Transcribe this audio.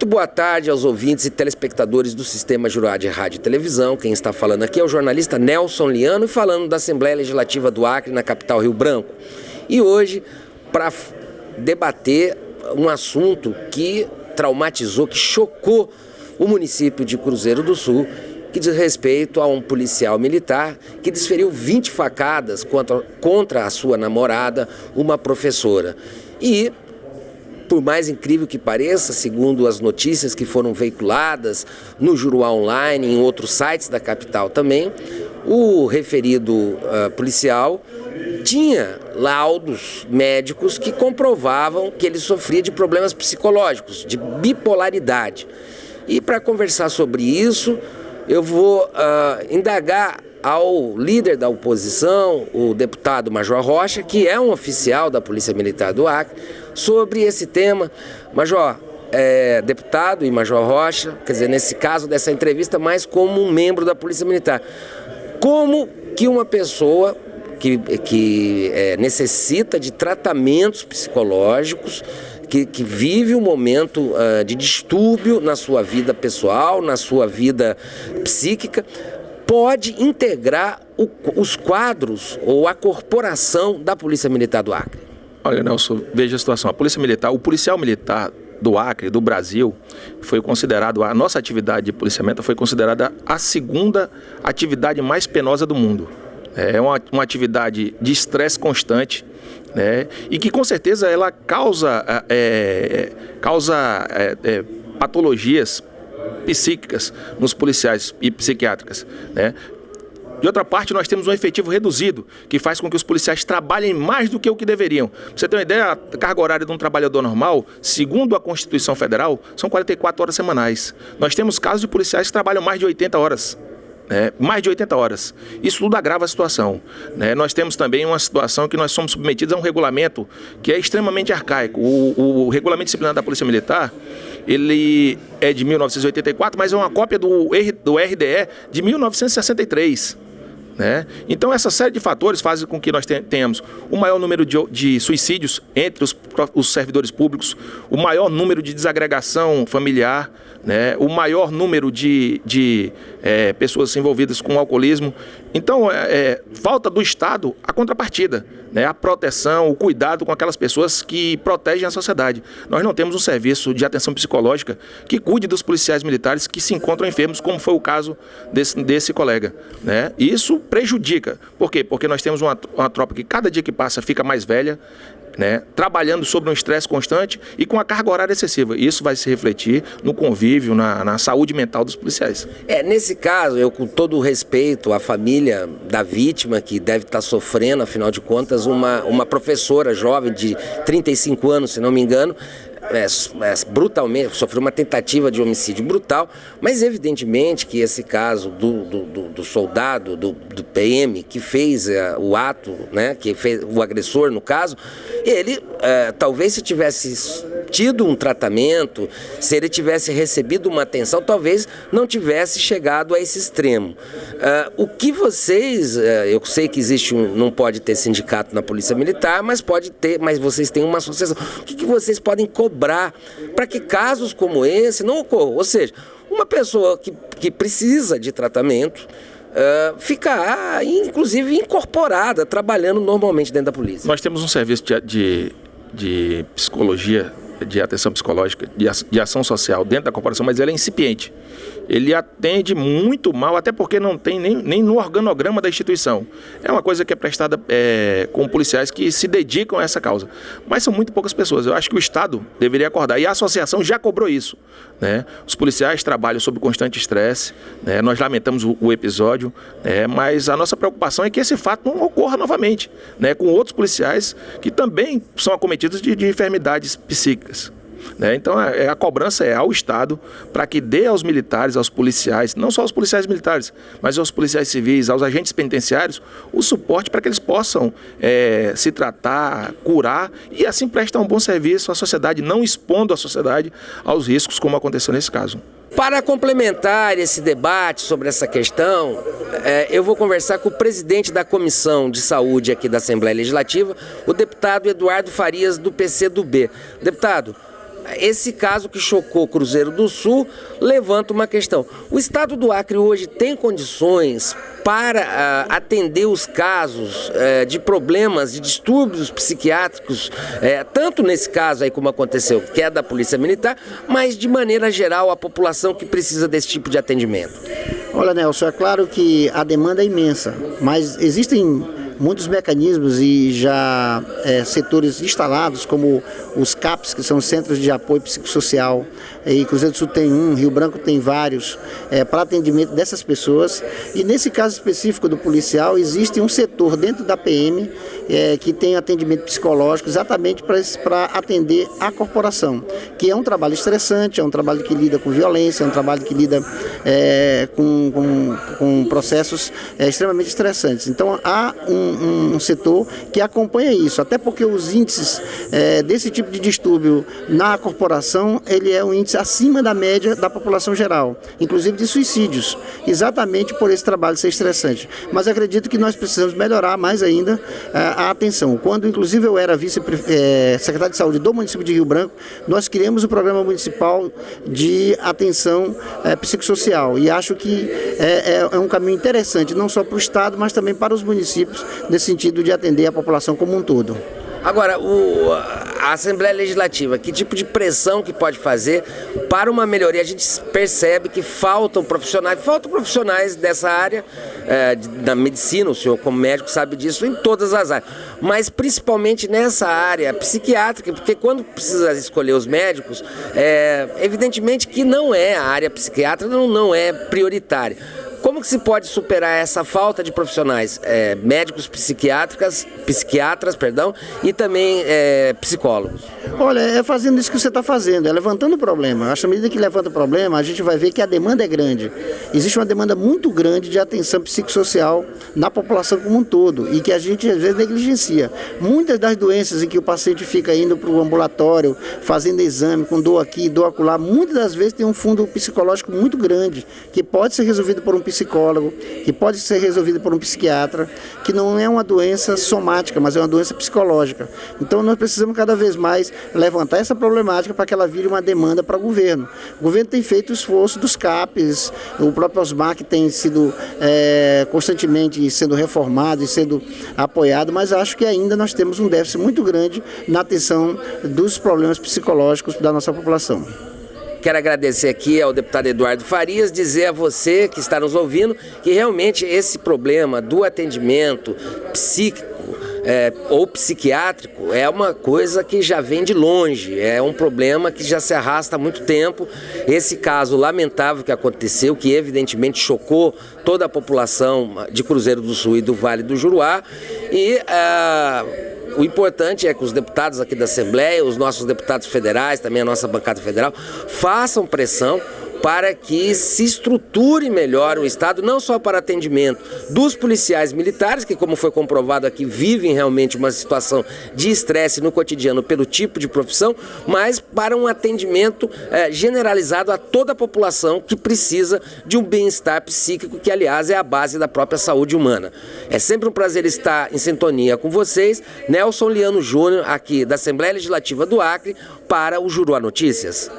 Muito boa tarde aos ouvintes e telespectadores do Sistema Juruá de Rádio e Televisão. Quem está falando aqui é o jornalista Nelson Liano, falando da Assembleia Legislativa do Acre, na capital Rio Branco. E hoje, para debater um assunto que traumatizou, que chocou o município de Cruzeiro do Sul, que diz respeito a um policial militar que desferiu 20 facadas contra a sua namorada, uma professora. E, por mais incrível que pareça, segundo as notícias que foram veiculadas no Juruá Online e em outros sites da capital também, o referido policial tinha laudos médicos que comprovavam que ele sofria de problemas psicológicos, de bipolaridade. E para conversar sobre isso, eu vou indagar ao líder da oposição, o deputado Major Rocha, que é um oficial da Polícia Militar do Acre, sobre esse tema. Major, deputado e Major Rocha, quer dizer, nesse caso dessa entrevista, mais como um membro da Polícia Militar. Como que uma pessoa que necessita de tratamentos psicológicos, que vive um momento de distúrbio na sua vida pessoal, na sua vida psíquica, pode integrar os quadros ou a corporação da Polícia Militar do Acre? Olha, Nelson, veja a situação. A Polícia Militar, o policial militar do Acre, do Brasil, foi considerado, a nossa atividade de policiamento foi considerada a segunda atividade mais penosa do mundo. É uma atividade de estresse constante, né? E que com certeza ela causa patologias psíquicas nos policiais e psiquiátricas, né? De outra parte, nós temos um efetivo reduzido, que faz com que os policiais trabalhem mais do que o que deveriam. Pra você ter uma ideia, a carga horária de um trabalhador normal, segundo a Constituição Federal, são 44 horas semanais. Nós temos casos de policiais que trabalham mais de 80 horas. Mais de 80 horas. Isso tudo agrava a situação. Nós temos também uma situação que nós somos submetidos a um regulamento que é extremamente arcaico. O regulamento disciplinar da Polícia Militar, ele é de 1984, mas é uma cópia do RDE de 1963. Então essa série de fatores fazem com que nós tenhamos o maior número de suicídios entre os servidores públicos, o maior número de desagregação familiar, o maior número de pessoas envolvidas com alcoolismo. Então falta do Estado a contrapartida, a proteção, o cuidado com aquelas pessoas que protegem a sociedade. Nós não temos um serviço de atenção psicológica que cuide dos policiais militares que se encontram enfermos, como foi o caso desse colega. Isso prejudica. Por quê? Porque nós temos uma tropa que cada dia que passa fica mais velha, trabalhando sob um estresse constante e com a carga horária excessiva. Isso vai se refletir no convívio, na saúde mental dos policiais. Nesse caso, eu com todo o respeito à família da vítima, que deve estar sofrendo, afinal de contas, uma professora jovem de 35 anos, se não me engano, brutalmente, sofreu uma tentativa de homicídio brutal, mas evidentemente que esse caso do soldado, do PM, que fez o ato, que fez o agressor no caso, ele talvez se tivesse tido um tratamento, se ele tivesse recebido uma atenção, talvez não tivesse chegado a esse extremo. O que vocês, eu sei que não pode ter sindicato na Polícia Militar, mas vocês têm uma associação. O que vocês podem cobrar para que casos como esse não ocorram? Ou seja, uma pessoa que precisa de tratamento ficar, inclusive, incorporada, trabalhando normalmente dentro da polícia. Nós temos um serviço de psicologia, de atenção psicológica, de ação social dentro da corporação, mas ele é incipiente. Ele atende muito mal, até porque não tem nem no organograma da instituição. É uma coisa que é prestada com policiais que se dedicam a essa causa. Mas são muito poucas pessoas. Eu acho que o Estado deveria acordar. E a associação já cobrou isso. Os policiais trabalham sob constante estresse. Nós lamentamos o episódio, mas a nossa preocupação é que esse fato não ocorra novamente, com outros policiais que também são acometidos de enfermidades psíquicas. Então a cobrança é ao Estado para que dê aos militares, aos policiais, não só aos policiais militares, mas aos policiais civis, aos agentes penitenciários, o suporte para que eles possam se tratar, curar e assim prestar um bom serviço à sociedade, não expondo a sociedade aos riscos como aconteceu nesse caso. Para complementar esse debate sobre essa questão, eu vou conversar com o presidente da Comissão de Saúde aqui da Assembleia Legislativa, o deputado Eduardo Farias, do PCdoB. Deputado, esse caso que chocou Cruzeiro do Sul levanta uma questão. O Estado do Acre hoje tem condições para atender os casos de problemas, de distúrbios psiquiátricos, tanto nesse caso aí como aconteceu, que é da Polícia Militar, mas de maneira geral a população que precisa desse tipo de atendimento? Olha, Nelson, é claro que a demanda é imensa, mas existem muitos mecanismos e já setores instalados, como os CAPs, que são os Centros de Apoio Psicossocial, e Cruzeiro do Sul tem um, Rio Branco tem vários, para atendimento dessas pessoas. E nesse caso específico do policial, existe um setor dentro da PM que tem atendimento psicológico exatamente para atender a corporação, que é um trabalho estressante, é um trabalho que lida com violência, é um trabalho que lida com processos extremamente estressantes. Então há um setor que acompanha isso, até porque os índices desse tipo de distúrbio na corporação, ele é um índice acima da média da população geral, inclusive de suicídios, exatamente por esse trabalho ser estressante. Mas acredito que nós precisamos melhorar mais ainda a atenção. Quando, inclusive, eu era vice-secretário de saúde do município de Rio Branco, nós criamos o programa municipal de atenção psicossocial, e acho que é um caminho interessante, não só para o Estado, mas também para os municípios, nesse sentido de atender a população como um todo. Agora, a Assembleia Legislativa, que tipo de pressão que pode fazer para uma melhoria? A gente percebe que faltam profissionais dessa área da medicina, o senhor como médico sabe disso, em todas as áreas, mas principalmente nessa área psiquiátrica, porque quando precisa escolher os médicos, evidentemente que não é a área psiquiátrica, não é prioritária. Como que se pode superar essa falta de profissionais, médicos psiquiatras, e também psicólogos? Olha, é fazendo isso que você está fazendo, é levantando o problema. Acho que à medida que levanta o problema, a gente vai ver que a demanda é grande. Existe uma demanda muito grande de atenção psicossocial na população como um todo, e que a gente às vezes negligencia. Muitas das doenças em que o paciente fica indo para o ambulatório, fazendo exame, com dor aqui, dor acolá, muitas das vezes tem um fundo psicológico muito grande, que pode ser resolvido por um psicólogo, que pode ser resolvido por um psiquiatra, que não é uma doença somática, mas é uma doença psicológica. Então nós precisamos cada vez mais levantar essa problemática para que ela vire uma demanda para o governo. O governo tem feito o esforço dos CAPs, o próprio OSMAC tem sido constantemente sendo reformado e sendo apoiado, mas acho que ainda nós temos um déficit muito grande na atenção dos problemas psicológicos da nossa população. Quero agradecer aqui ao deputado Eduardo Farias, dizer a você que está nos ouvindo que realmente esse problema do atendimento psíquico ou psiquiátrico é uma coisa que já vem de longe, é um problema que já se arrasta há muito tempo. Esse caso lamentável que aconteceu, que evidentemente chocou toda a população de Cruzeiro do Sul e do Vale do Juruá, e o importante é que os deputados aqui da Assembleia, os nossos deputados federais, também a nossa bancada federal, façam pressão para que se estruture melhor o Estado, não só para atendimento dos policiais militares, que, como foi comprovado aqui, vivem realmente uma situação de estresse no cotidiano pelo tipo de profissão, mas para um atendimento generalizado a toda a população que precisa de um bem-estar psíquico, que, aliás, é a base da própria saúde humana. É sempre um prazer estar em sintonia com vocês. Nelson Liano Júnior, aqui da Assembleia Legislativa do Acre, para o Juruá Notícias.